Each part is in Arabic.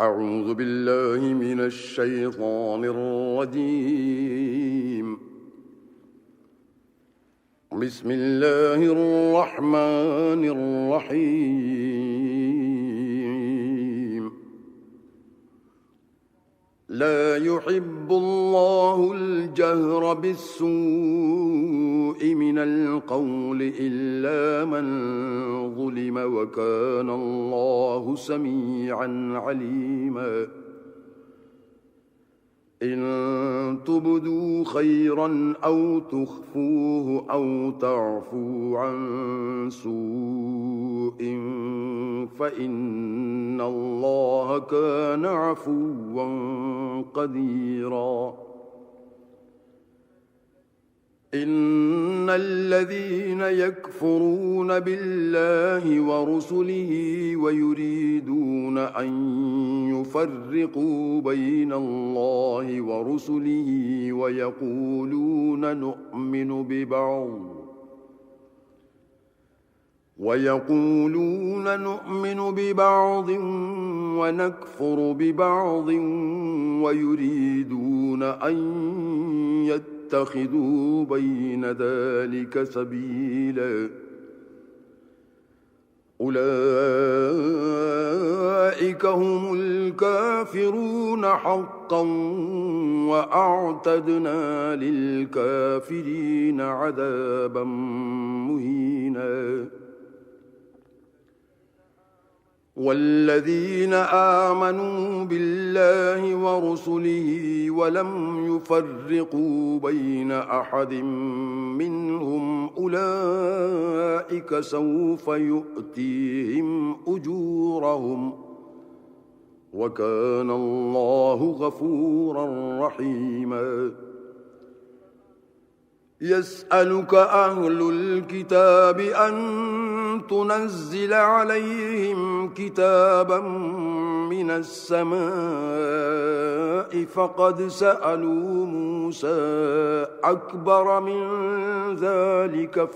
أعوذ بالله من الشيطان الرجيم. بسم الله الرحمن الرحيم. لا يحب الله الجهر بالسوء من القول إلا من ظلم وكان الله سميعا عليما. إن تبدوا خيرا أو تخفوه أو تعفوا عن سوء فإن الله كان عفوا قديرا. إن الذين يكفرون بالله ورسله ويريدون أن يفرقوا بين الله ورسله ويقولون نؤمن ببعض ونكفر ببعض ويريدون أن يتخذوا بين ذلك سبيلا. أولئك هم الكافرون حقا وأعتدنا للكافرين عذابا مهينا. والذين آمنوا بالله ورسله ولم يفرقوا بين أحد منهم أولئك سوف يؤتيهم أجورهم وكان الله غفورا رحيما. يسألك أهل الكتاب أن تنزل عليهم كتابا من السماء فقد سألوا موسى أكبر من ذلك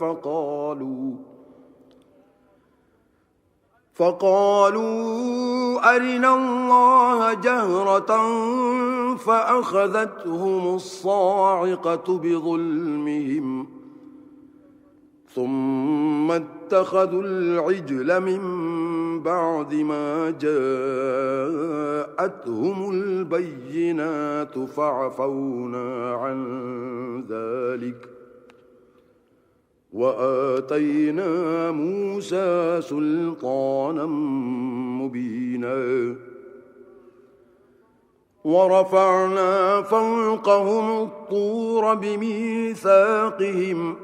فقالوا أرنا الله جهرة فأخذتهم الصاعقة بظلمهم ثم اتخذوا العجل من بعد ما جاءتهم البينات فعفونا عن ذلك وآتينا موسى سلطانا مبينا. ورفعنا فوقهم الطور بميثاقهم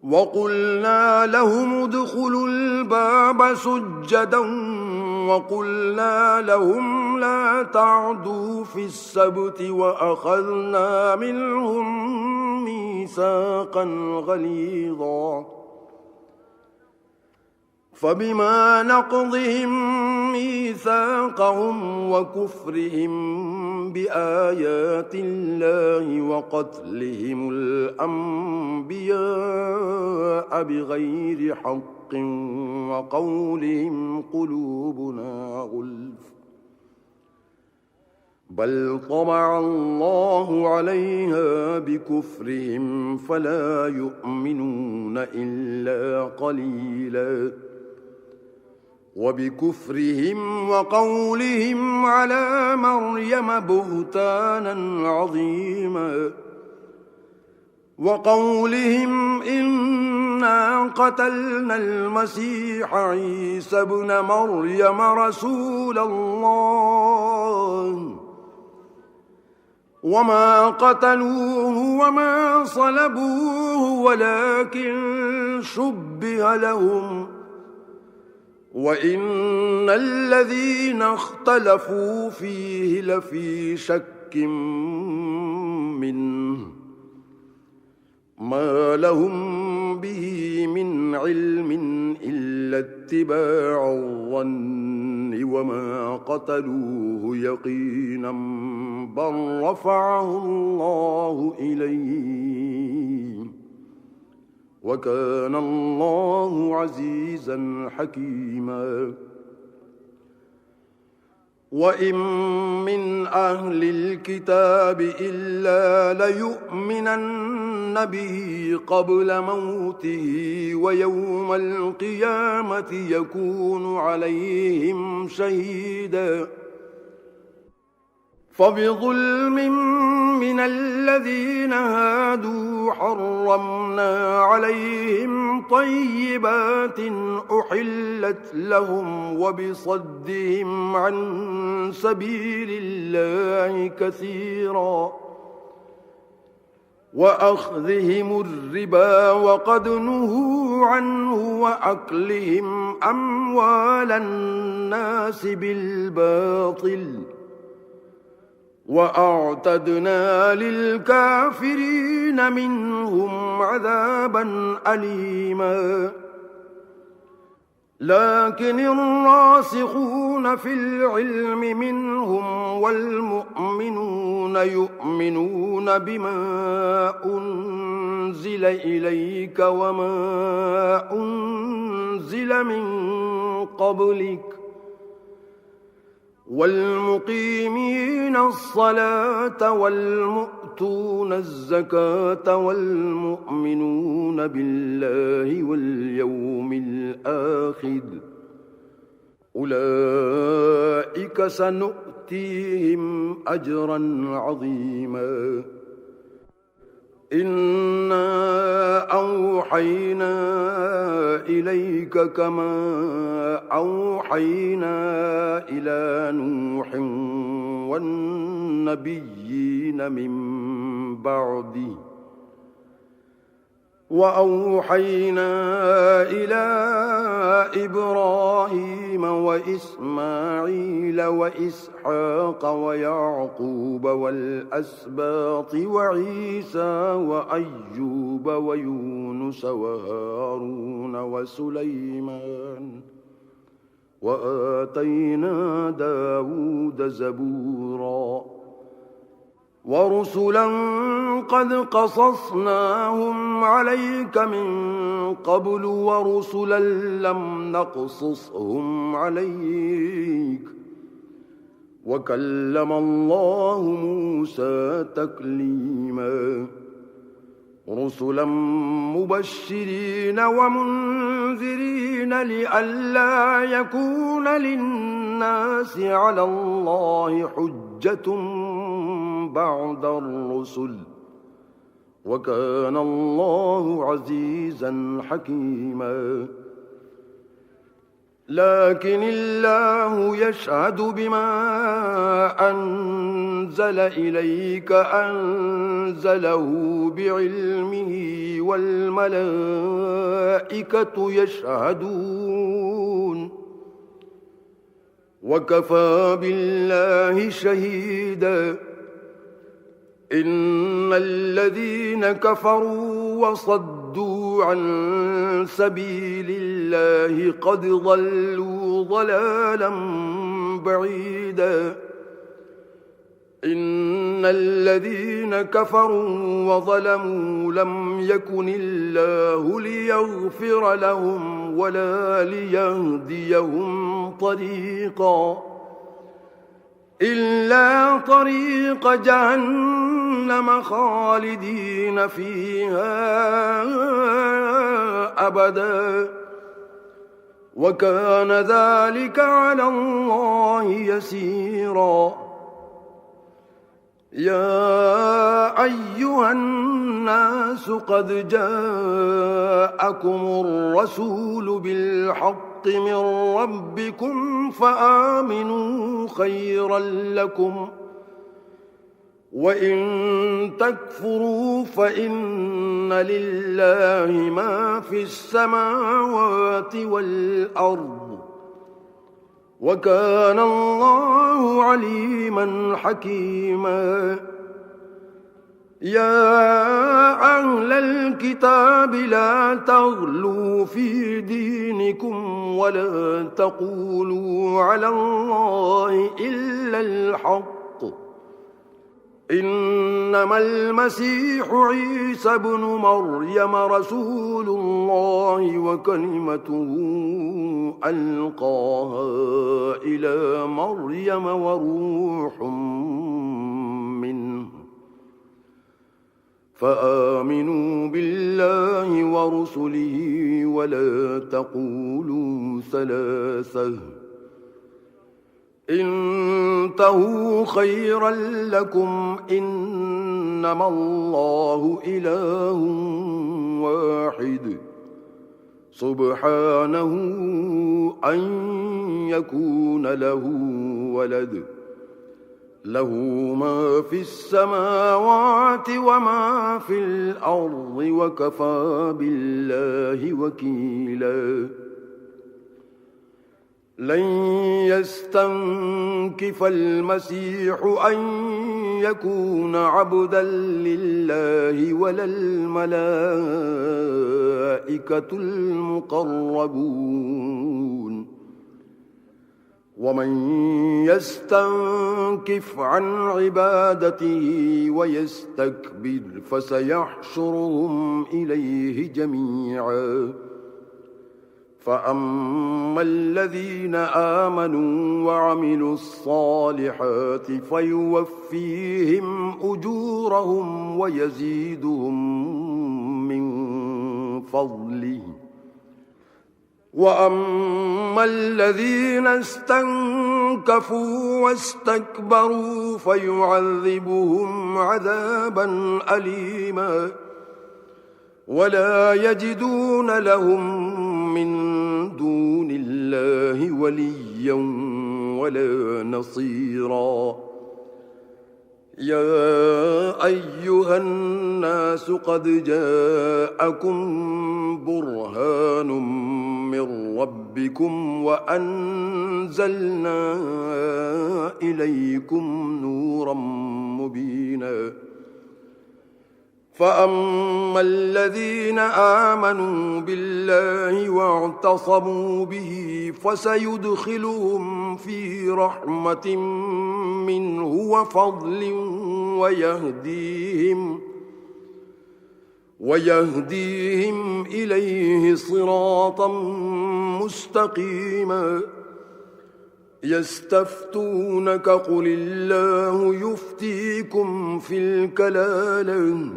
وقلنا لهم ادخلوا الباب سجدا وقلنا لهم لا تعدوا في السبت وأخذنا منهم ميثاقا غليظا. فبما نقضهم ميثاقهم وكفرهم بآيات الله وقتلهم الأنبياء بغير حق وقولهم قلوبنا غلف بل طبع الله عليها بكفرهم فلا يؤمنون إلا قليلا. وبكفرهم وقولهم على مريم بهتانا عظيما. وقولهم إنا قتلنا المسيح عيسى ابن مريم رسول الله وما قتلوه وما صلبوه ولكن شبه لهم وإن الذين اختلفوا فيه لفي شك منه ما لهم به من علم إلا اتباع الظن وما قتلوه يقينا بل رفعه الله إليه وكان الله عزيزا حكيما. وإن من أهل الكتاب إلا ليؤمنن به قبل موته ويوم القيامة يكون عليهم شهيدا فبظلم من الذين هادوا حرمنا عليهم طيبات أحلت لهم وبصدهم عن سبيل الله كثيرا وأخذهم الربا وقد نهوا عنه وأكلهم أموال الناس بالباطل وأعتدنا للكافرين منهم عذابا أليما لكن الراسخون في العلم منهم والمؤمنون يؤمنون بما أنزل إليك وما أنزل من قبلك والمقيمين الصلاة والمؤتون الزكاة والمؤمنون بالله واليوم الآخر أولئك سنؤتيهم أجرا عظيما إنا أوحينا إليك كما أوحينا إلى نوح والنبيين من بعده وأوحينا إلى إبراهيم وإسماعيل وإسحاق ويعقوب والأسباط وعيسى وأيوب ويونس وهارون وسليمان وآتينا داود زبورا ورسلا قد قصصناهم عليك من قبل ورسلا لم نقصصهم عليك وكلم الله موسى تكليما رسلا مبشرين ومنذرين لئلا يكون للناس على الله حجة بعد الرسل وكان الله عزيزا حكيما لكن الله يشهد بما أنزل إليك أنزله بعلمه والملائكة يشهدون وكفى بالله شهيدا إن الذين كفروا وصدوا عن سبيل الله قد ضلوا ضلالا بعيدا إن الذين كفروا وظلموا لم يكن الله ليغفر لهم ولا ليهديهم طريقا إلا طريق جهنم خالدين فيها أبدا وكان ذلك على الله يسيرا يا أيها الناس قد جاءكم الرسول بالحق من ربكم فآمنوا خيرا لكم وإن تكفروا فإن لله ما في السماوات والأرض وكان الله عليما حكيما يا أهل الكتاب لا تغلوا في دينكم ولا تقولوا على الله إلا الحق إنما المسيح عيسى بن مريم رسول الله وكلمته ألقاها إلى مريم وروح منه فآمنوا بالله ورسله ولا تقولوا ثلاثة انتهوا خيرا لكم إنما الله إله واحد سبحانه أن يكون له ولد له ما في السماوات وما في الأرض وكفى بالله وكيلا لن يستنكف المسيح أن يكون عبدا لله ولا الملائكة المقربون ومن يستنكف عن عبادته ويستكبر فسيحشرهم إليه جميعا فأما الذين آمنوا وعملوا الصالحات فيوفيهم أجورهم ويزيدهم من فضله وأما الذين استنكفوا واستكبروا فيعذبهم عذابا أليما ولا يجدون لهم من دون الله وليا ولا نصيرا يا أيها الناس قد جاءكم برهان من ربكم وأنزلنا إليكم نورا مبينا فأما الذين آمنوا بالله واعتصموا به فسيدخلهم في رحمة منه وفضل ويهديهم إليه صراطا مستقيما يستفتونك قل الله يفتيكم في الكلالة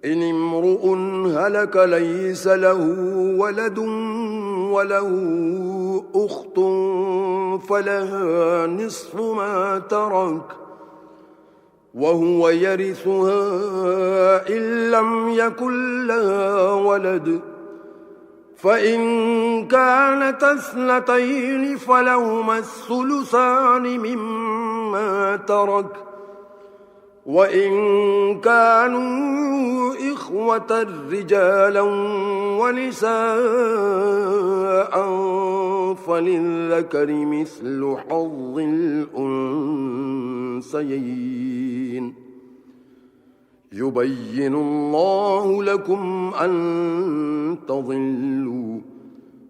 إن امرؤ هلك ليس له ولد وله أخت فلها نصف ما ترك وهو يرثها إن لم يكن لها ولد فإن كانت اثنتين فلهما الثلثان مما ترك وإن كانوا إخوة رجالا ونساء فللذكر مثل حظ الأنثيين يبين الله لكم أن تضلوا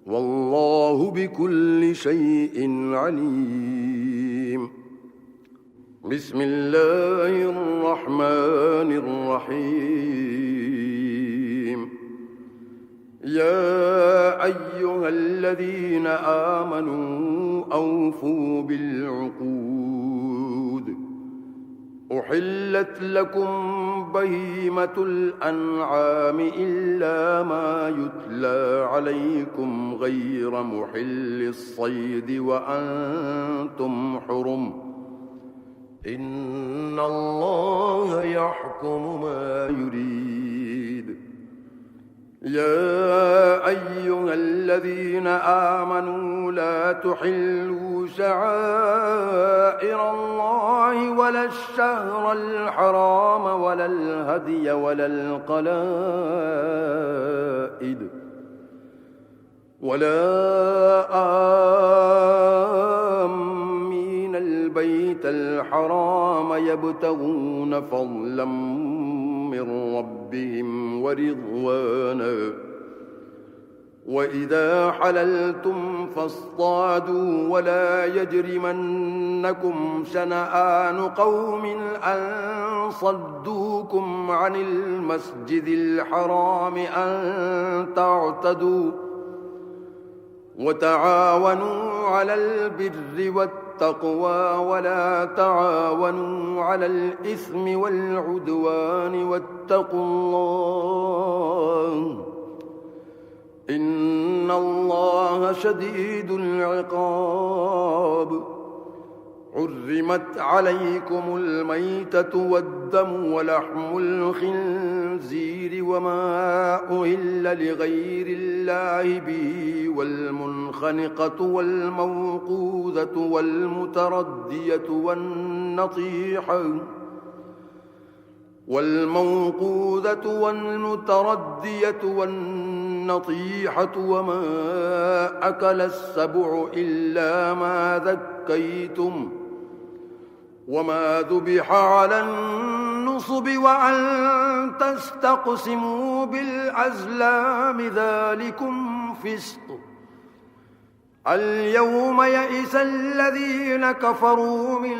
والله بكل شيء عليم بسم الله الرحمن الرحيم يا أيها الذين آمنوا أوفوا بالعقود أحلت لكم بهيمة الأنعام إلا ما يتلى عليكم غير محل الصيد وأنتم حرم إن الله يحكم ما يريد يا أيها الذين آمنوا لا تحلوا شعائر الله ولا الشهر الحرام ولا الهدي ولا القلائد ولا آمين البيت الحرام يبتغون فضلا من ربهم ورضوانا وإذا حللتم فاصطادوا ولا يجرمنكم شنآن قوم أن صدوكم عن المسجد الحرام أن تعتدوا وتعاونوا على البر والتقوى ولا تعاونوا على الإثم والعدوان واتقوا الله إن الله شديد العقاب. حرمت عليكم الميتة والدم ولحم الخنزير وما أهل لغير الله به والمنخنقة والموقوذة والمتردية والنطيحة وما أكل السبع إلا ما ذكيتم وما ذبح على النصب وأن تستقسموا بالأزلام ذلكم فسق. اليوم يئس الذين كفروا من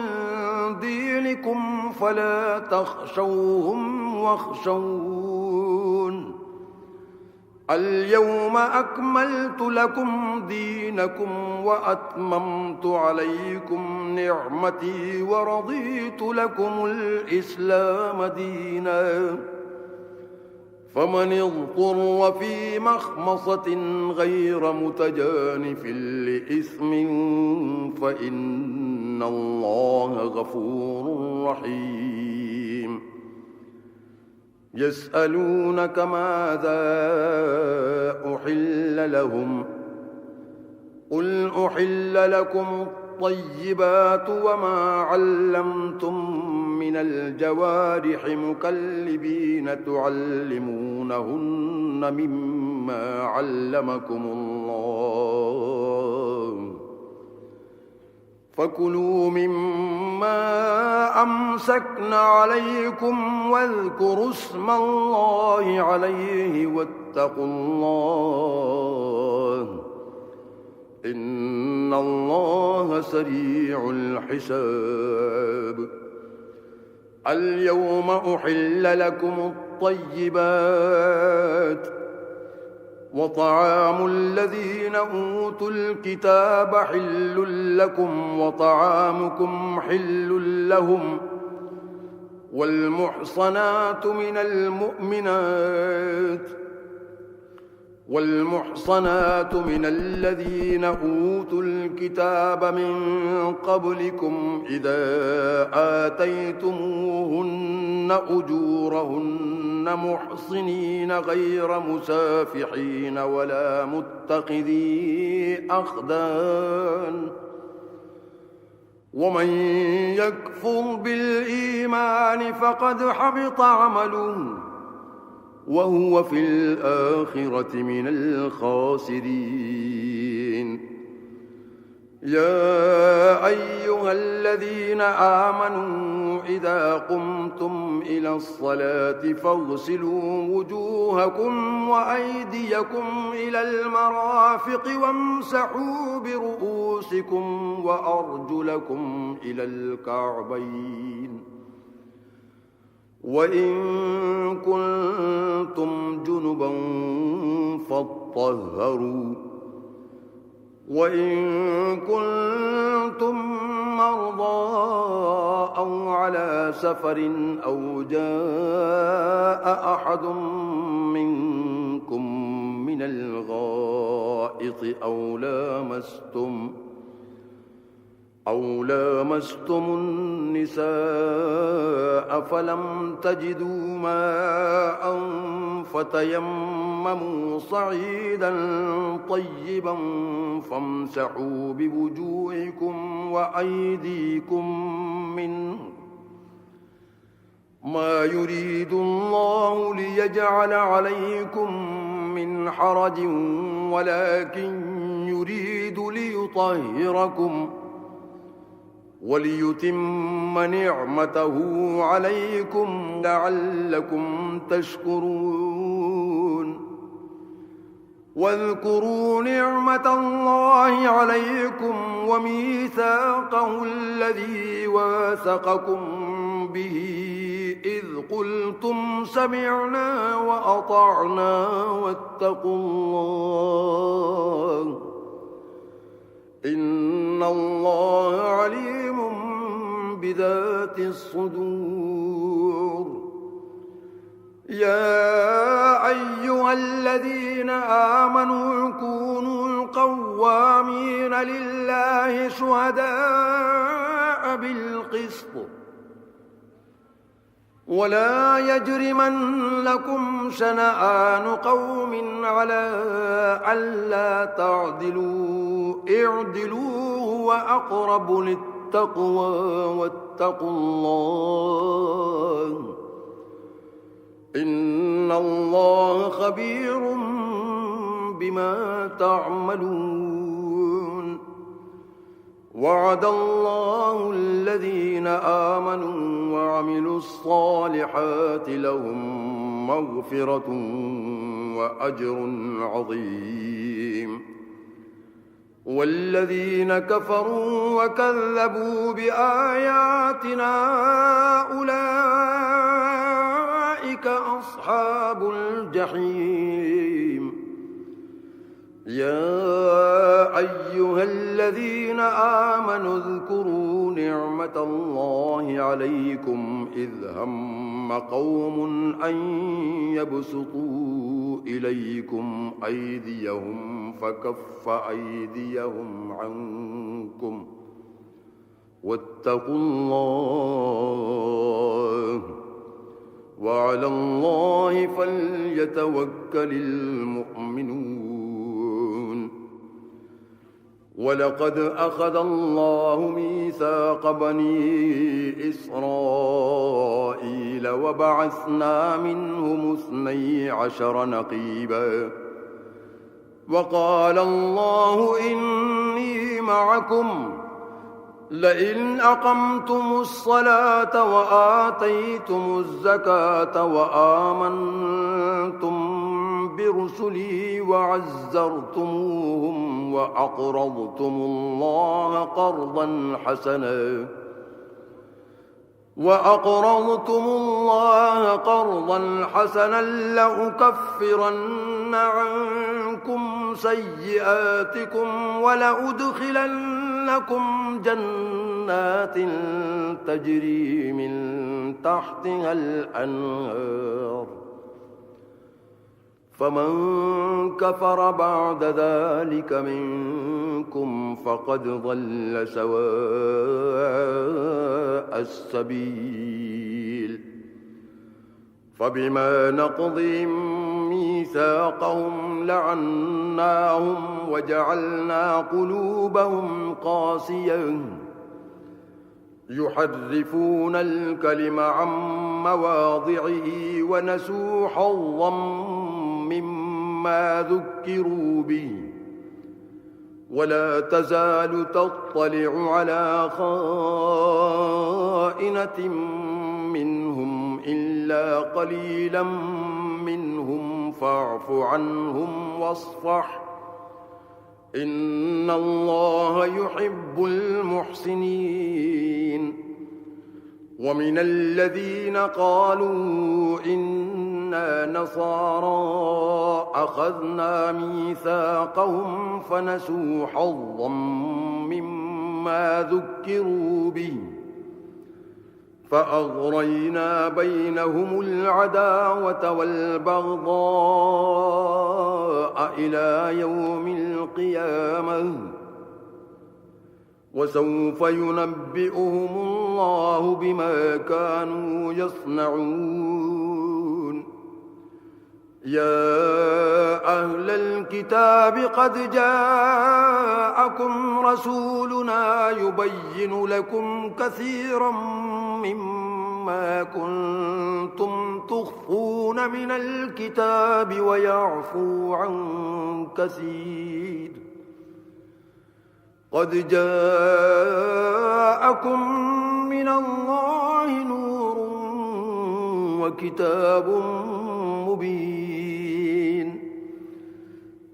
دينكم فلا تخشوهم واخشون اليوم أكملت لكم دينكم وأتممت عليكم نعمتي ورضيت لكم الإسلام دينا. فمن اضطر في مخمصة غير متجانف لإثم فإن الله غفور رحيم. يسألونك ماذا أحل لهم قل أحل لكم الطيبات وما علمتم من الجوارح مكلبين تعلمونهن مما علمكم الله فكلوا مما أمسكن عليكم واذكروا اسم الله عليه واتقوا الله إن الله سريع الحساب. اليوم أحل لكم الطيبات وطعام الذين أوتوا الكتاب حل لكم وطعامكم حل لهم والمحصنات من الذين أوتوا الكتاب من قبلكم إذا آتيتموهن أجورهن محصنين غير مسافحين ولا متخذي أخدان ومن يكفر بالإيمان فقد حبط عمله وهو في الآخرة من الخاسرين. يا أيها الذين آمنوا إذا قمتم إلى الصلاة فاغسلوا وجوهكم وأيديكم إلى المرافق وامسحوا برؤوسكم وأرجلكم إلى الكعبين وإن كنتم جنبا فاطهروا وإن كنتم مرضى أو على سفر أو جاء أحد منكم من الغائط أو لامستم النساء فلم تجدوا ماء فتيمموا صعيدا طيبا فامسحوا بوجوهكم وأيديكم منه ما يريد الله ليجعل عليكم من حرج ولكن يريد ليطهركم وليتم نعمته عليكم لعلكم تشكرون. واذكروا نعمة الله عليكم وميثاقه الذي واثقكم به إذ قلتم سمعنا وأطعنا واتقوا الله إن الله عليم بذات الصدور. يا أيها الذين آمنوا كونوا قوامين لله شهداء بالقسط ولا يجرمنكم شنآن قوم على ألا تعدلوا اعدلوا هو أقرب للتقوى واتقوا الله إن الله خبير بما تعملون. وعد الله الذين آمنوا وعملوا الصالحات لهم مغفرة وأجر عظيم. والذين كفروا وكذبوا بآياتنا أولئك أصحاب الجحيم. يا أيها الذين آمنوا اذكروا نعمة الله عليكم إذ هم قوم أن يبسطوا إليكم أيديهم فكف أيديهم عنكم واتقوا الله وعلى الله فليتوكل المؤمنون. ولقد أخذ الله ميثاق بني إسرائيل وبعثنا منهم 12 نقيبا وقال الله إني معكم لئن أقمتم الصلاة وآتيتم الزكاة وآمنتم برسلي وعزرتموهم وأقرضتم الله قرضا حسنا لأكفرن عنكم سيئاتكم ولأدخلنكم جنات تجري من تحتها الأنهار فمن كفر بعد ذلك منكم فقد ضل سواء السبيل. فبما نقضهم ميثاقهم لعناهم وجعلنا قلوبهم قاسية يحرفون الكلم عن مواضعه ونسوا حظا مما ذكروا به ولا تزال تطلع على خائنة منهم إلا قليلا منهم فاعف عنهم واصفح إن الله يحب المحسنين. ومن الذين قالوا إنا نصارى أخذنا ميثاقهم فنسوا حظا مما ذكروا به فأغرينا بينهم العداوة والبغضاء إلى يوم القيامة وسوف ينبئهم الله بما كانوا يصنعون. يا أهل الكتاب قد جاءكم رسولنا يبين لكم كثيرا مما كنتم تخفون من الكتاب ويعفو عن كثير. قد جاءكم من الله نور وكتاب مبين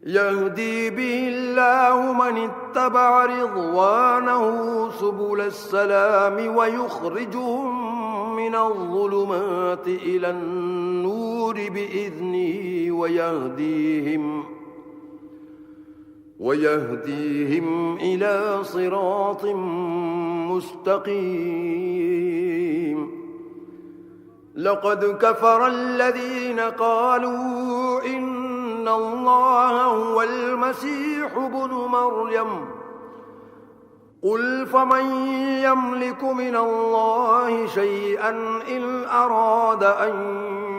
يهدي به الله من اتبع رضوانه سبل السلام ويخرجهم من الظلمات إلى النور بإذنه ويهديهم إلى صراط مستقيم. لقد كفر الذين قالوا إن الله هو المسيح ابن مريم قل فمن يملك من الله شيئا إن أراد أن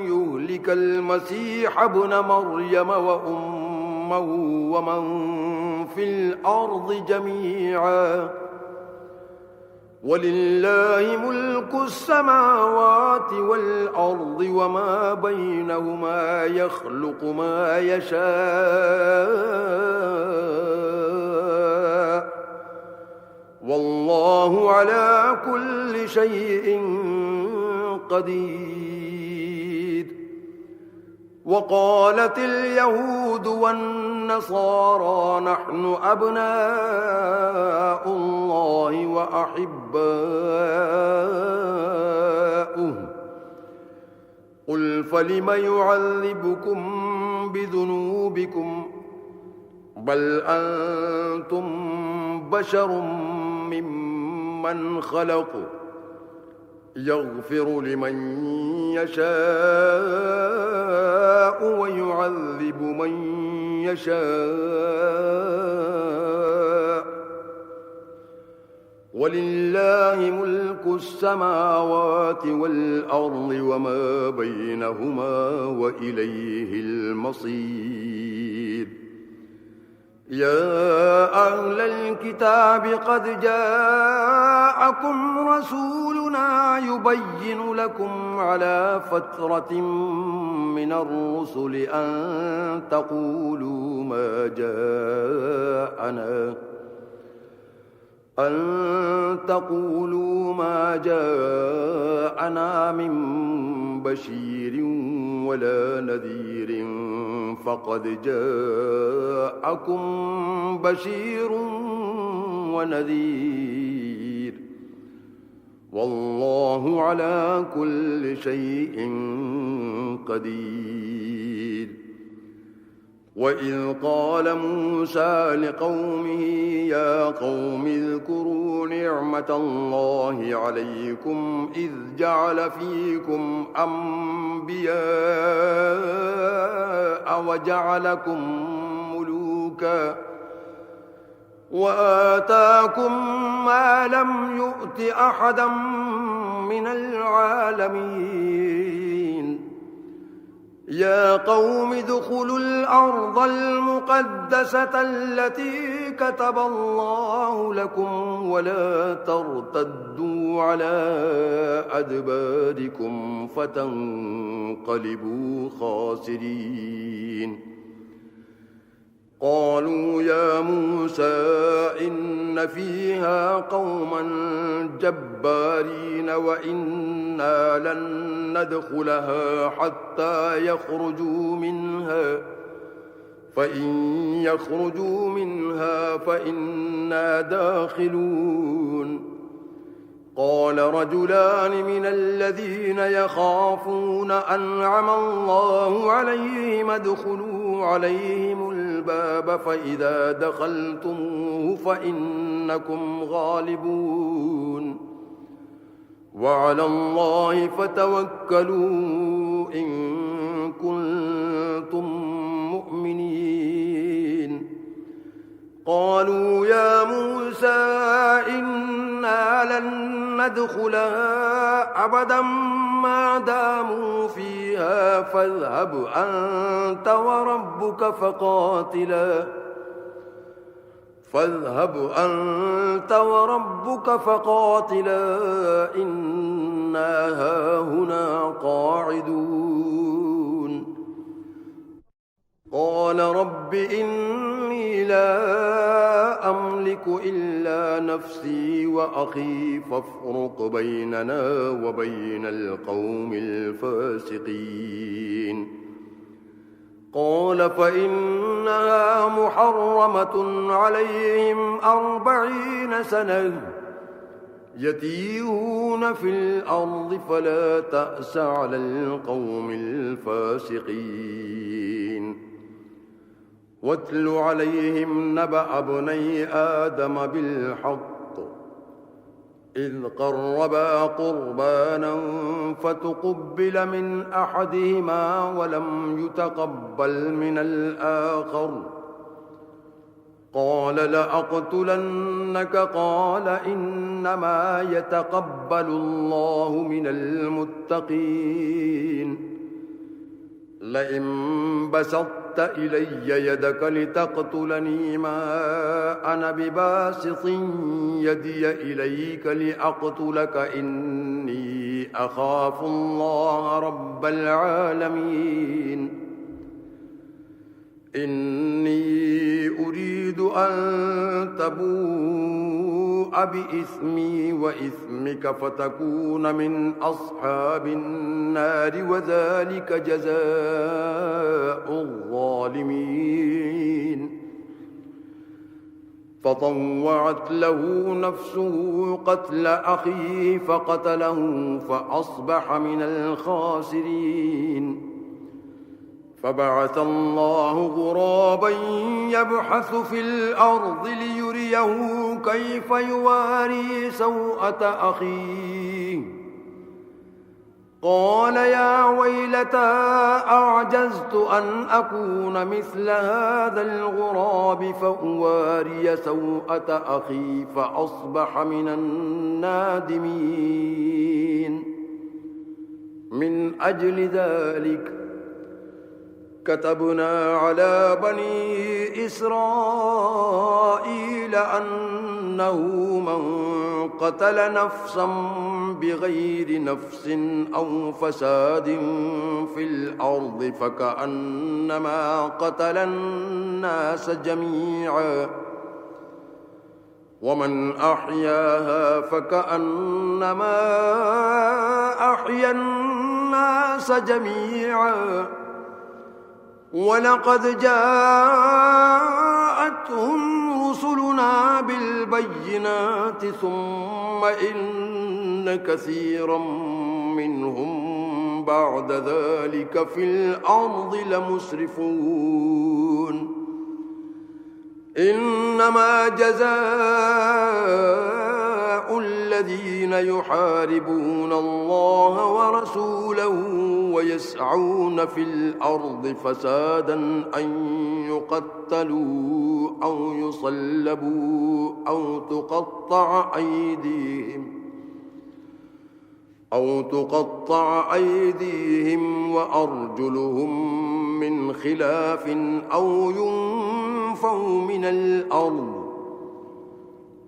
يهلك المسيح ابن مريم وأمه ومن في الأرض جميعا ولله ملك السماوات والأرض وما بينهما يخلق ما يشاء والله على كل شيء قدير. وقالت اليهود والنصارى نحن أبناء الله وأحباؤه قل فلم يعذبكم بذنوبكم بل أنتم بشر ممن خلق يغفر لمن يشاء ويعذب من يشاء ولله ملك السماوات والأرض وما بينهما وإليه المصير. يا أهل الكتاب قد جاءكم رسولنا يبين لكم على فترة من الرسل أن تقولوا ما جاءنا من بشير ولا نذير فقد جاءكم بشير ونذير والله على كل شيء قدير. وإذ قال موسى لقومه يا قوم اذكروا نعمة الله عليكم إذ جعل فيكم أنبياء وجعلكم ملوكا وآتاكم ما لم يؤت أحدا من العالمين. يا قوم ادخلوا الأرض المقدسة التي كتب الله لكم ولا ترتدوا على أدباركم فتنقلبوا خاسرين. قالوا يا موسى إن فيها قوما جبارين وإنا لن ندخلها حتى يخرجوا منها فإن يخرجوا منها فإنا داخلون. قال رجلان من الذين يخافون أنعم الله عليهم ادخلوا عليهم الباب فإذا دخلتموه فإنكم غالبون وعلى الله فتوكلوا إن كنتم مؤمنين. قالوا يا موسى إنا لن ندخلها أبدا ما داموا فيها فاذهب أنت وربك فقاتلا إنا هاهنا قاعدون. قال رب إني لا أملك إلا نفسي وأخي فافرق بيننا وبين القوم الفاسقين. قال فإنها محرمة عليهم 40 سنة يتيهون في الأرض فلا تأس على القوم الفاسقين واتل عليهم نبأ ابني آدم بالحق إذ قربا قربانا فتقبل من أحدهما ولم يتقبل من الآخر قال لأقتلنك قال إنما يتقبل الله من المتقين لئن بسطت إلي يدك لتقتلني ما أنا بباسط يدي إليك لأقتلك إني أخاف الله رب العالمين إني أريد أن تبوء بإثمي وإثمك فتكون من أصحاب النار وذلك جزاء الظالمين فطوعت له نفسه قتل أخيه فقتله فأصبح من الخاسرين فبعث الله غرابا يبحث في الأرض ليريه كيف يواري سوءة أخيه قال يا ويلتى أعجزت أن أكون مثل هذا الغراب فأواري سوءة أخي فأصبح من النادمين من أجل ذلك كتبنا على بني إسرائيل أنه من قتل نفسا بغير نفس أو فساد في الأرض فكأنما قتل الناس جميعا ومن أحياها فكأنما أحيا الناس جميعا ولقد جاءتهم رسلنا بالبينات ثم إن كثيرا منهم بعد ذلك في الأرض لمسرفون إنما جزاء الذين يحاربون الله ورسوله ويسعون في الأرض فسادا أن يقتلوا أو يصلبوا أو تقطع أيديهم وأرجلهم من خلاف أو ينفوا من الأرض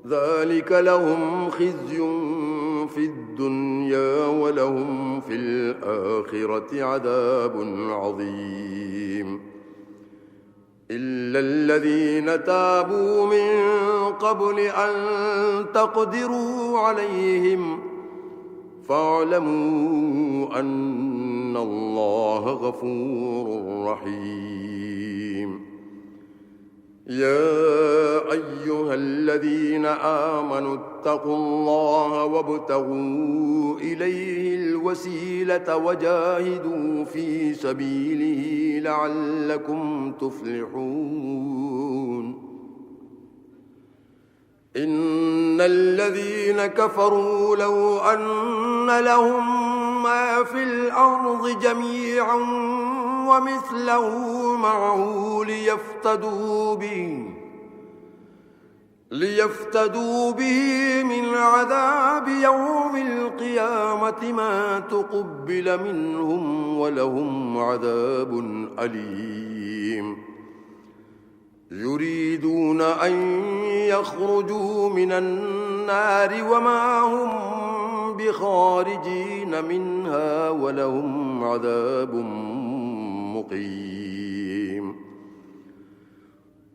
ذلك لهم خزي في الدنيا ولهم في الآخرة عذاب عظيم إلا الذين تابوا من قبل أن تقدروا عليهم فاعلموا أن الله غفور رحيم يا أيها الذين آمنوا اتقوا الله وابتغوا إليه الوسيلة وجاهدوا في سبيله لعلكم تفلحون إن الذين كفروا لو أن لهم ما في الأرض جميعا ومثله معه ليفتدوا به من عذاب يوم القيامة ما تقبل منهم ولهم عذاب أليم يريدون أن يخرجوا من النار وما هم بخارجين منها ولهم عذاب مقيم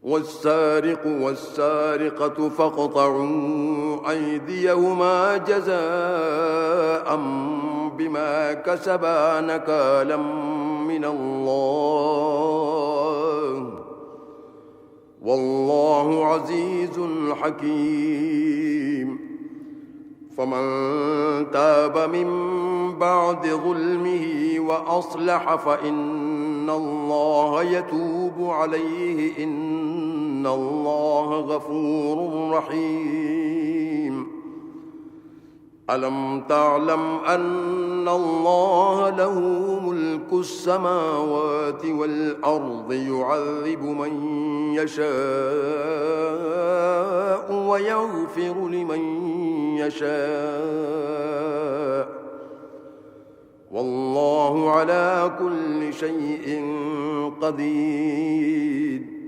والسارق والسارقة فاقطعوا أيديهما جزاء بما كسبا نكالا من الله والله عزيز حكيم فمن تاب من بعد ظلمه وأصلح فإن الله يتوب عليه إن الله غفور رحيم ألم تعلم أن الله له ملك السماوات والأرض يعذب من يشاء ويغفر لمن يشاء والله على كل شيء قدير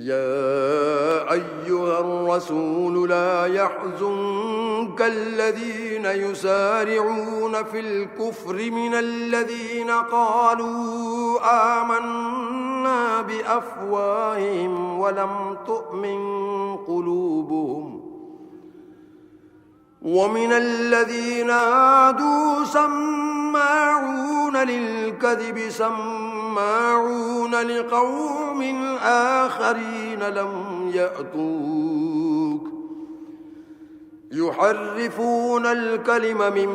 يا أيها الرسول لا يحزنك الذين يسارعون في الكفر من الذين قالوا آمنا بأفواههم ولم تؤمن قلوبهم ومن الذين عادوا سماعون للكذب سماعون لقوم آخرين لم يأتوك يحرفون الكلم من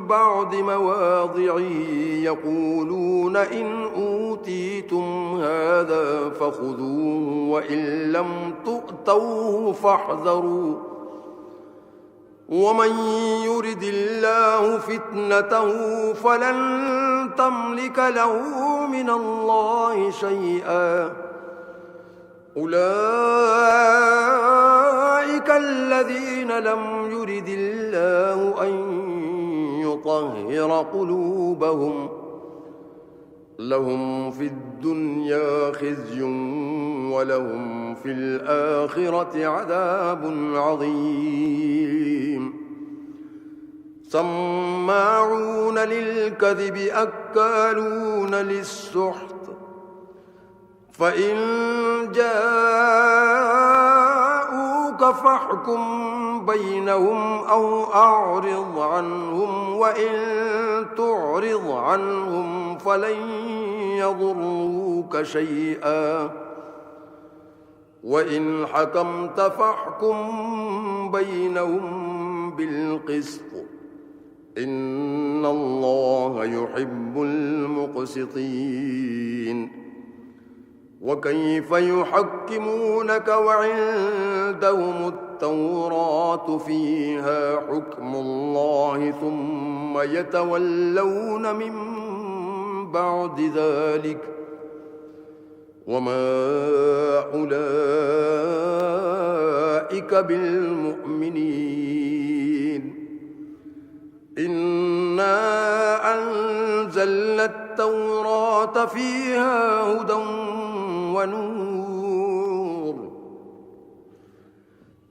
بعد مواضعه يقولون إن أوتيتم هذا فخذوه وإن لم تؤتوه فاحذروا ومن يرد الله فتنته فلن تملك له من الله شيئا أولئك الذين لم يرد الله أن يطهر قلوبهم لهم في الدنيا خزي ولهم في الآخرة عذاب عظيم سماعون للكذب أكالون للسحت فإن جاءوك فاحكم بينهم أو أعرض عنهم وإن تعرض عنهم فلن يضروك شيئا وإن حكمت فاحكم بينهم بالقسط إن الله يحب المقسطين وكيف يحكمونك وعندهم التوراة فيها حكم الله ثم يتولون من بعد ذلك وما أولئك بالمؤمنين إنا أنزلنا التوراة فيها هدى ونور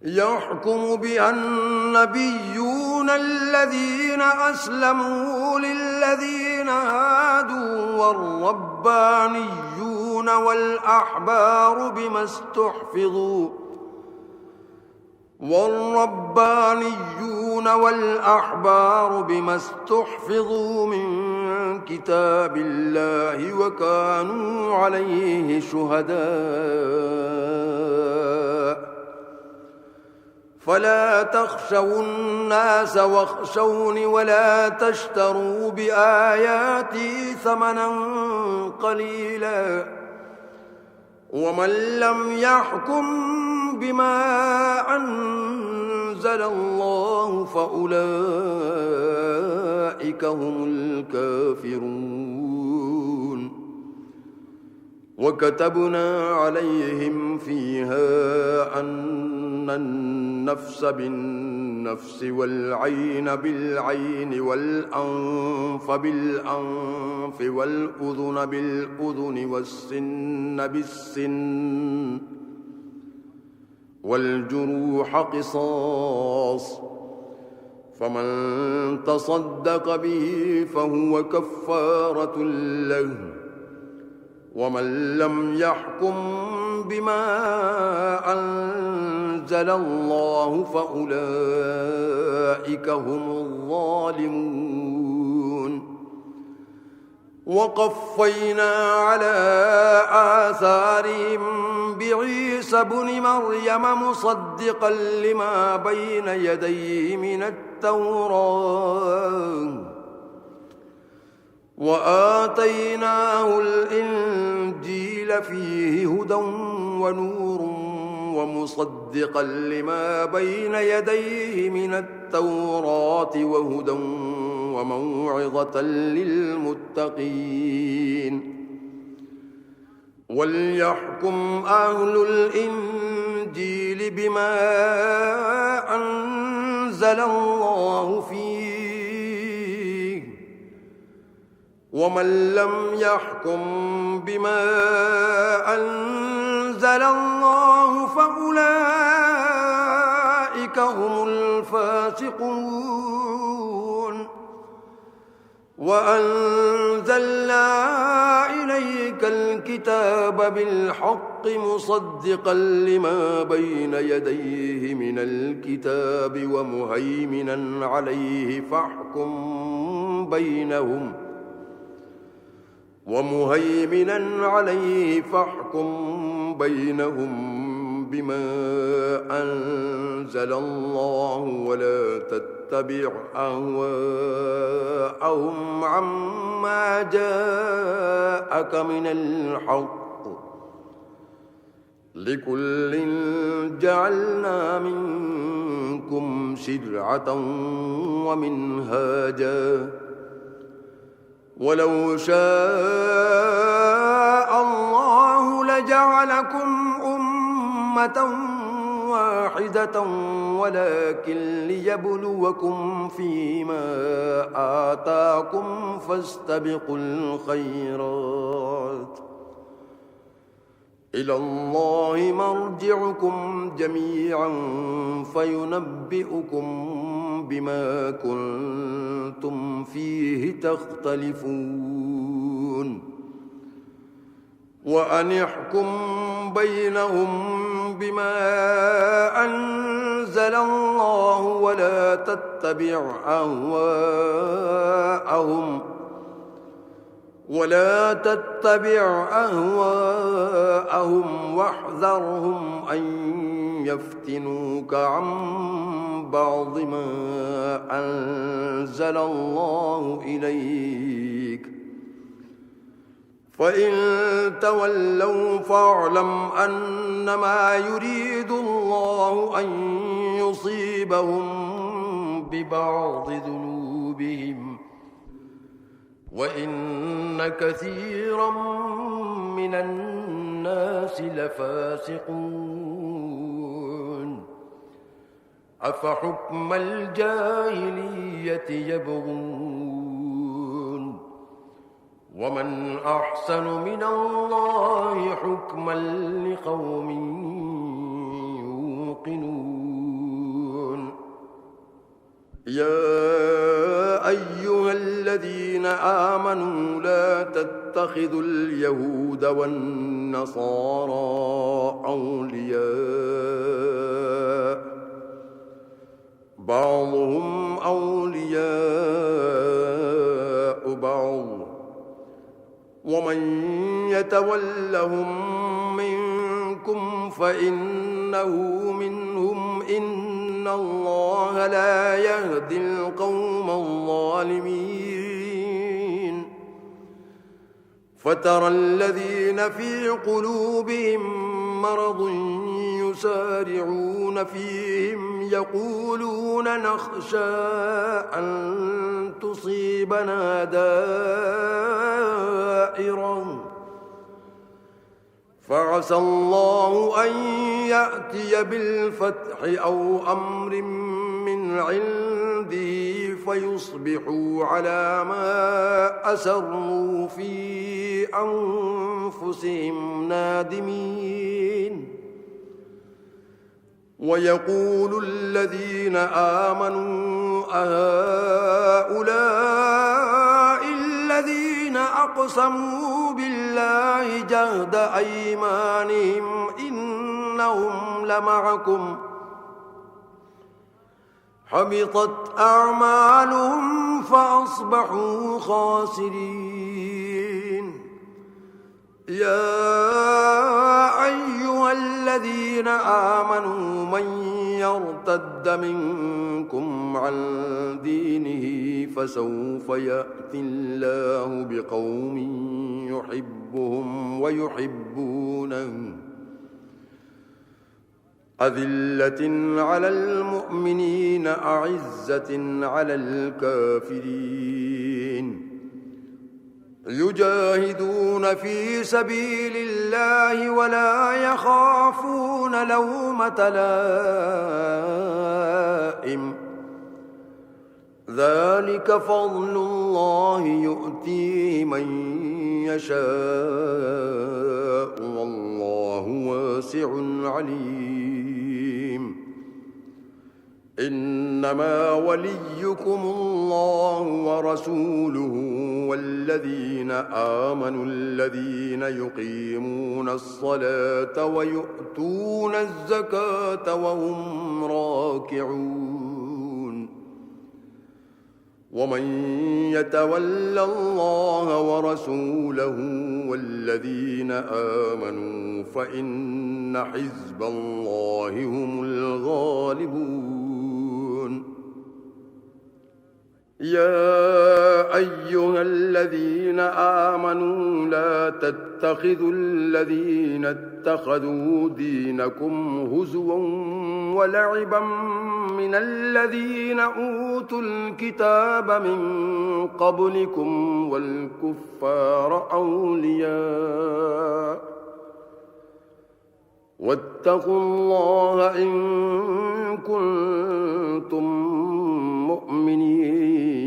يحكم بها النبيون الذين أسلموا للذين هادوا والربانيون والأحبار بما استحفظوا من كتاب الله وكانوا عليه شهداء فلا تخشوا الناس واخشوني ولا تشتروا بآياتي ثمنا قليلا ومن لم يحكم بما أنزل الله فأولئك هم الكافرون وكتبنا عليهم فيها أن النفس بالنفس والعين بالعين والأنف بالأنف والأذن بالأذن والسن بالسن والجروح قصاص فمن تصدق به فهو كفارة له ومن لم يحكم بما أنزل الله فأولئك هم الظالمون وقفينا على آثارهم بعيسى ابن مريم مصدقا لما بين يديه من التوراة وآتيناه الإنجيل فيه هدى ونور ومصدقا لما بين يديه من التوراة وهدى وموعظة للمتقين وليحكم أهل الإنجيل بما أنزل الله فيه ومن لم يحكم بما أنزل الله فأولئك هم الفاسقون وأنزلنا إليك الكتاب بالحق مصدقا لما بين يديه من الكتاب ومهيمنا عليه فاحكم بينهم بما أنزل الله ولا تتبع أهواءهم عما جاءك من الحق لكل جعلنا منكم شرعة ومنهاجا ولو شاء الله لجعلكم أمة واحدة ولكن ليبلوكم فيما آتاكم فاستبقوا الخيرات إلى الله مرجعكم جميعا فينبئكم بما كنتم فيه تختلفون وأن يحكم بينهم بما أنزل الله ولا تتبع أهواءهم واحذرهم أن يفتنوك عن بعض ما أنزل الله إليك فإن تولوا فاعلم أنما يريد الله أن يصيبهم ببعض ذنوبهم وإن كثيرا من الناس لفاسقون أفحكم الجاهلية يبغون ومن أحسن من الله حكما لقوم يوقنون يا أيها الذين آمنوا لا تتخذوا اليهود والنصارى أولياء بعضهم أولياء بعض ومن يتولهم منكم فإنه منهم إن الله لا يهدي القوم الظالمين فترى الذين في قلوبهم مرض يسارعون فيهم يقولون نخشى أن تصيبنا دائرة فعسى الله أن يأتي بالفتح أو أمر من عنده فيصبحوا على ما أسروا في أنفسهم نادمين ويقول الذين آمنوا أهؤلاء الذين أقسموا بالله جهد أيمانهم إنهم لمعكم حبطت أعمالهم فأصبحوا خاسرين يا أيها الذين آمنوا من يرتد منكم عن دينه فسوف يأتي الله بقوم يحبهم ويحبونه أذلة على المؤمنين أعزة على الكافرين يجاهدون في سبيل الله ولا يخافون لومة لائم ذلك فضل الله يؤتيه من يشاء والله واسع عليم إنما وليكم الله ورسوله والذين آمنوا الذين يقيمون الصلاة ويؤتون الزكاة وهم راكعون ومن يتول الله ورسوله والذين آمنوا فإن حزب الله هم الغالبون يا أيها الذين آمنوا لا تتخذوا الذين اتخذوا دينكم هزوا ولعبا من الذين أوتوا الكتاب من قبلكم والكفار أولياء واتقوا الله إن كنتم مؤمنين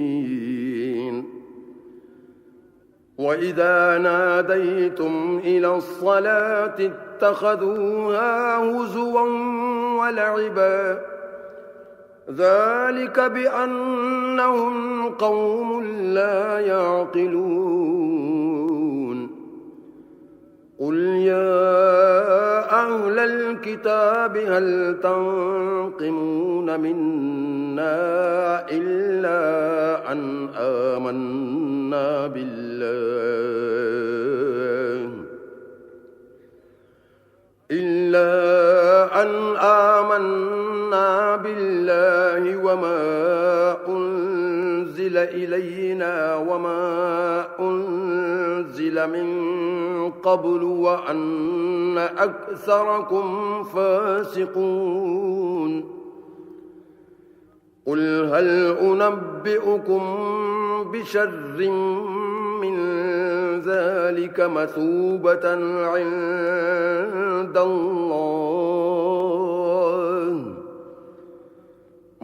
وإذا ناديتم إلى الصلاة اتخذوها هزوا ولعبا ذلك بأنهم قوم لا يعقلون قل يا أهل الكتاب هل تنقمون منا إلا أن آمنا بالله وما أنزل إلينا وما أنزل من قبل وأن أكثركم فاسقون قل هل أنبئكم بشر من ذلك مثوبة عند الله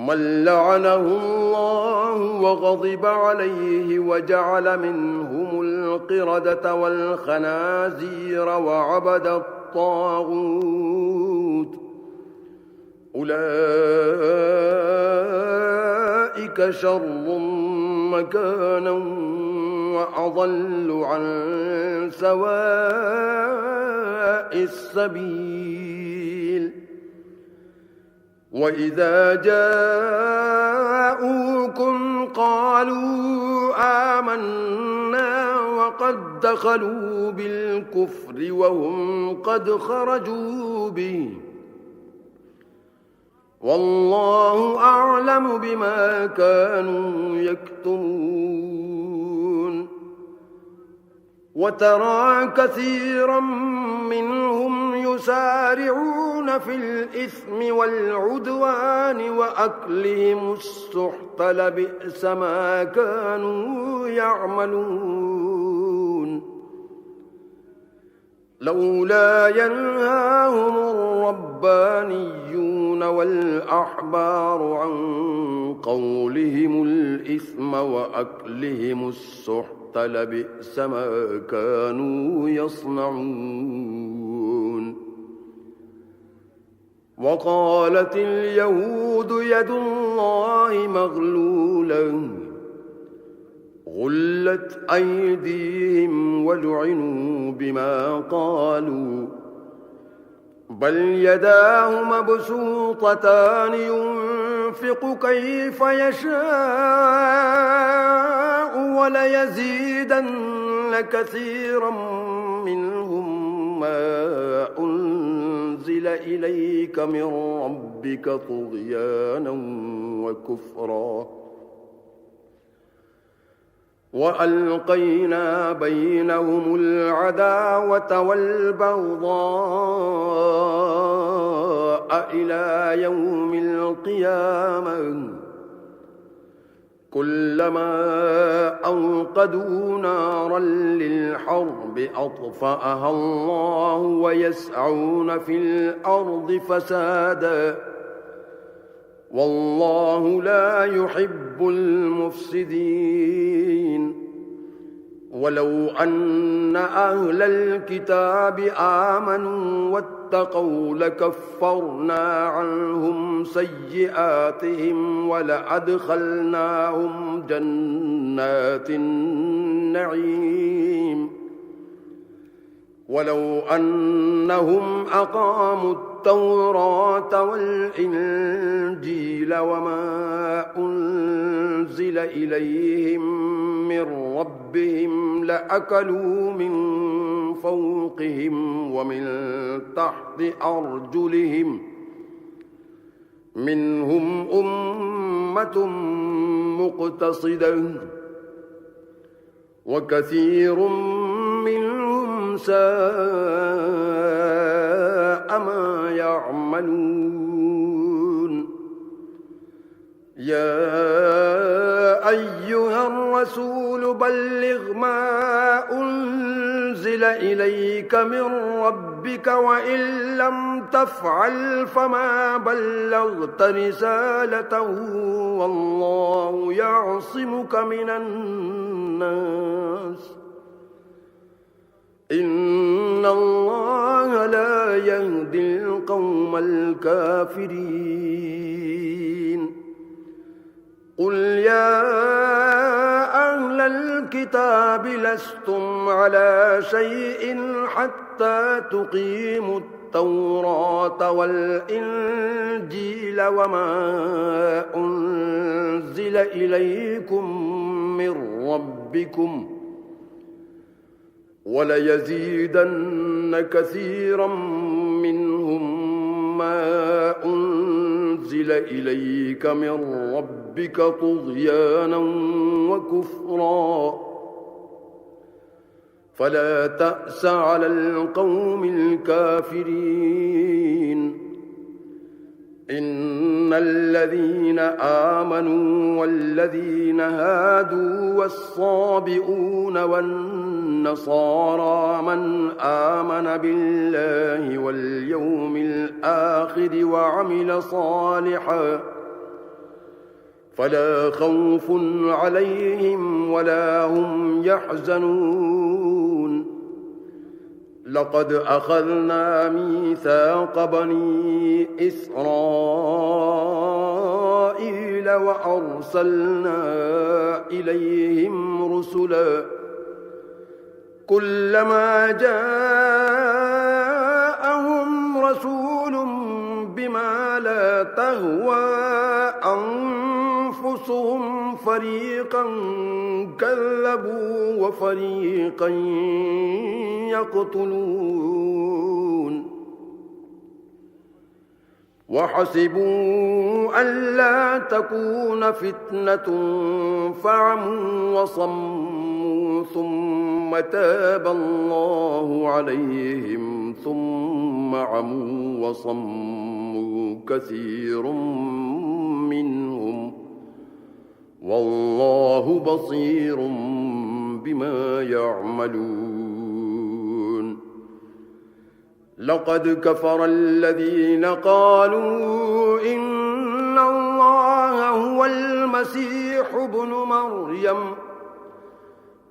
من لعنه الله وغضب عليه وجعل منهم القردة والخنازير وعبد الطاغوت أولئك شر مكانا وأضل عن سواء السبيل وإذا جاءوكم قالوا آمنا وقد دخلوا بالكفر وهم قد خرجوا به والله أعلم بما كانوا يكتمون وترى كثيرا منهم يسارعون في الإثم والعدوان وأكلهم السحت لبئس ما كانوا يعملون لولا ينهاهم الربانيون والأحبار عن قولهم الإثم وأكلهم السحت لبئس ما كانوا يصنعون وقالت اليهود يد الله مغلولة غلت أيديهم ولعنوا بما قالوا بل يداه مبسوطتان ينفق كيف يشاء وليزيدن كثيرا منهم ما أنزل إليك من ربك طغيانا وكفرا وألقينا بينهم العداوة والبغضاء إلى يوم القيامة كلما أوقدوا نارا للحرب أطفأها الله ويسعون في الأرض فسادا والله لا يحب المفسدين ولو أن أهل الكتاب آمنوا واتقوا لكفرنا عنهم سيئاتهم ولأدخلناهم جنات النعيم ولو أنهم أقاموا التوراة والإنجيل وما أنزل إليهم من ربهم لأكلوا من فوقهم ومن تحت أرجلهم منهم أمة مقتصدة وكثير منهم ساء ما يعملون يا أيها الرسول بلغ ما أنزل إليك من ربك وإن لم تفعل فما بلغت رسالته والله يعصمك من الناس إن الله لا يهدي القوم الكافرين قل يا أهل الكتاب لستم على شيء حتى تقيموا التوراة والإنجيل وما أنزل إليكم من ربكم وليزيدن كثيرا منهم ما أنزل إليك من ربك طغيانا وكفرا فلا تأس على القوم الكافرين إن الذين آمنوا والذين هادوا والصابئون والنصارى من آمن بالله واليوم الآخر وعمل صالحا فلا خوف عليهم ولا هم يحزنون لقد أخذنا ميثاق بني إسرائيل وأرسلنا إليهم رسلا كلما جاءهم رسول بما لا تهوى أنفسهم فريقا كذبوا وفريقا يقتلون وحسبوا ألا تكون فتنة فعموا وصموا ثم تاب الله عليهم ثم عموا وصموا كثير منهم والله بصير بما يعملون لقد كفر الذين قالوا إن الله هو المسيح ابن مريم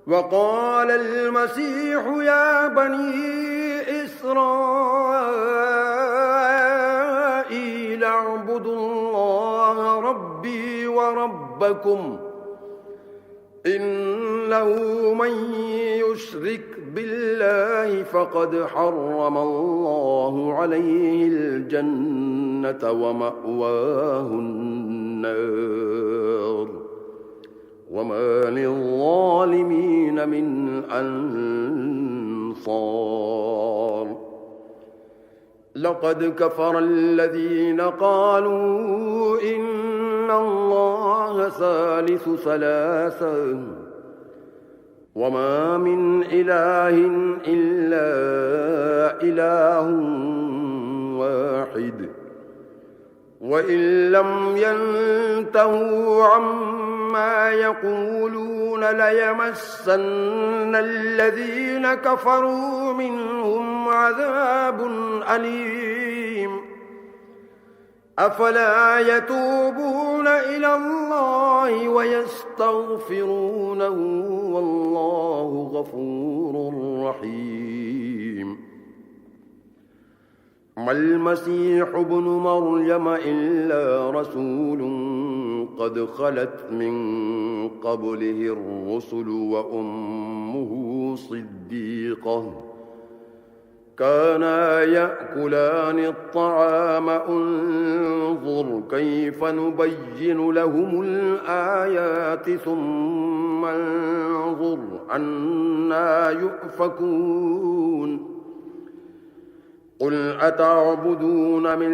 وقال المسيح يا بني إسرائيل اعبدوا الله ربي وربكم إنه من يشرك بالله فقد حرم الله عليه الجنة ومأواه النار وما للظالمين من أنصار لقد كفر الذين قالوا إن الله ثالث ثلاثة وما من إله إلا إله واحد وإن لم ينتهوا عما يقولون ليمسن الذين كفروا منهم عذاب أليم أفلا يتوبون إلى الله ويستغفرونه والله غفور رحيم ما المسيح ابن مريم إلا رسول قد خلت من قبله الرسل وأمه صديقة كانا يأكلان الطعام انظر كيف نبين لهم الآيات ثم انظر عنا يؤفكون قل أتعبدون من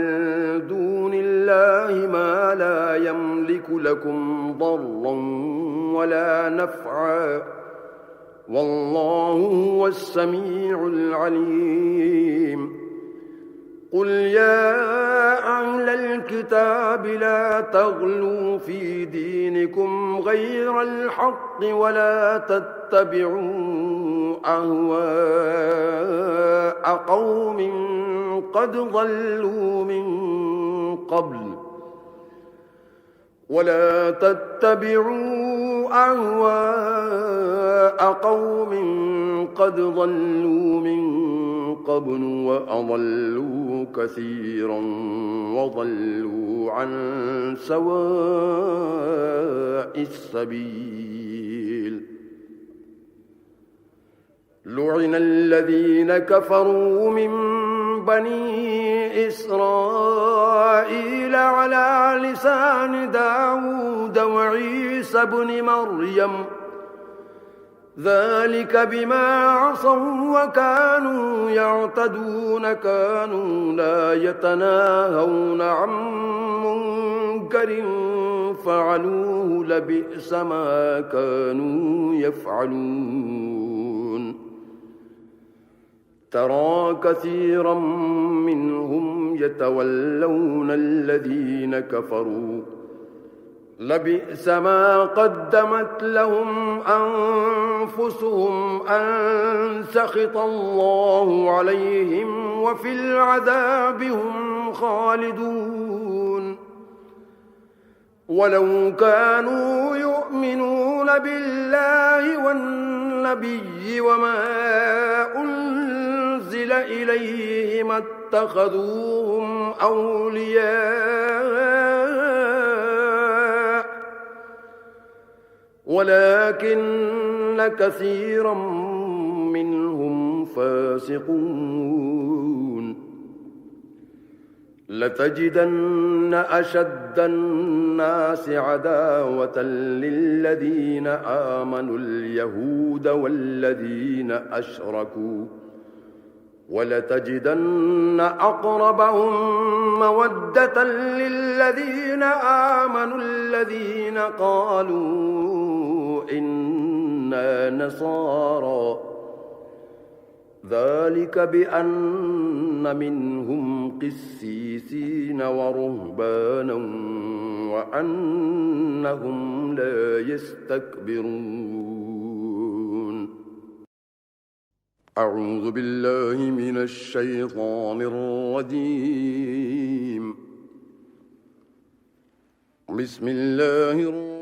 دون الله ما لا يملك لكم ضرا ولا نفعا والله هو السميع العليم قل يا أهل الكتاب لا تغلوا في دينكم غير الحق ولا تتبعوا أهواء قوم قد ضلوا من قبل ولا تتبعوا أهواء قوم قد ضلوا من قبل وأضلوا كثيرا وضلوا عن سواء السبيل لعن الذين كفروا من بني إسرائيل على لسان داود وعيسى بن مريم ذلك بما عصوا وكانوا يعتدون كانوا لا يتناهون عن منكر فعلوه لبئس ما كانوا يفعلون ترى كثيرا منهم يتولون الذين كفروا لبئس ما قدمت لهم أنفسهم أن سخط الله عليهم وفي العذاب هم خالدون ولو كانوا يؤمنون بالله والنبي وما أنزل إليه ما اتخذوهم أولياء ولكن كثيرا منهم فاسقون لتجدن أشد الناس عداوة للذين آمنوا اليهود والذين أشركوا ولتجدن أقربهم مودة للذين آمنوا الذين قالوا إنا نصارى ذلك بأن منهم قسيسين ورهبانا وأنهم لا يستكبرون أعوذ بالله من الشيطان الرجيم بسم الله الرحمن